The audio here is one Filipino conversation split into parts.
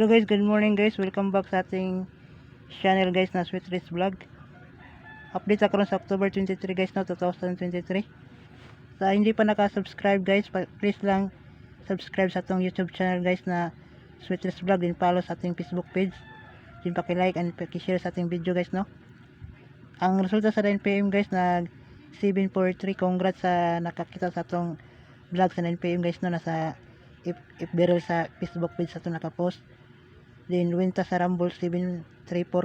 Hello guys, good morning guys. Welcome back sa ating channel guys na Sweet Rice Vlog. Update ako sa October 23 guys na 2023. Sa hindi pa naka-subscribe guys, please lang subscribe sa atong YouTube channel guys na Sweet Rice Vlog, din follow sa ating Facebook page. Din paki-like and paki-share sa ating video guys no. Ang resulta sa 9 PM guys nag 743. Congrats sa nakakita sa atong vlog sa 9 PM guys no, nasa if viral sa Facebook page sa atong naka-post. Din winta sa Rumble 734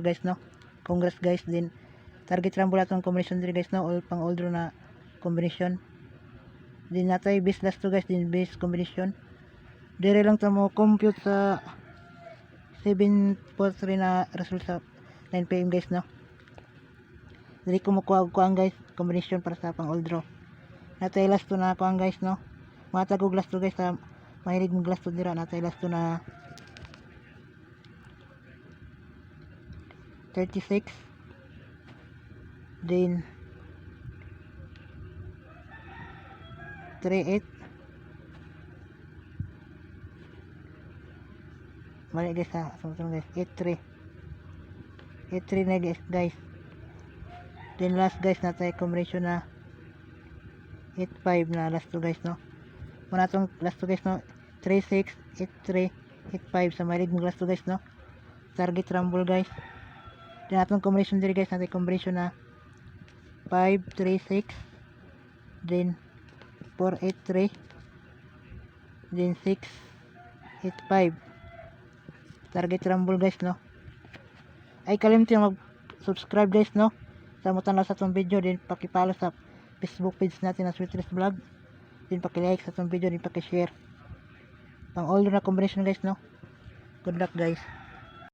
guys no. Congrats guys. Din target Rumble atong combination diri guys no, all pang all draw na combination. Din natay base last to guys, din base combination. Dire lang ta mo compute sa 743 na result sa 9 PM guys no. Dili ko makuha ang guys combination para sa pang all draw. Natay last to na kuang guys no. Matagog last to guys sa mahilig mag last to dira. Natay last to na 36, then 38, mali guys ha, sunod guys, 83 na guys, then last guys natay combination na 85 na last to guys no. Muna itong last to guys no, 36, 83, 85 sa mahilig mag last to guys no. Target Rumble guys. Then atong combination diri guys, natay combination na 536, then 483, then 685. Target Rumble guys no. Ay kalimutan mag subscribe guys no, sa mo tanaw sa atong video. Din paki-follow sa Facebook page natin na Sweet Rice Vlog. Din paki-like sa atong video, din paki-share pang all na combination guys no. Good luck guys.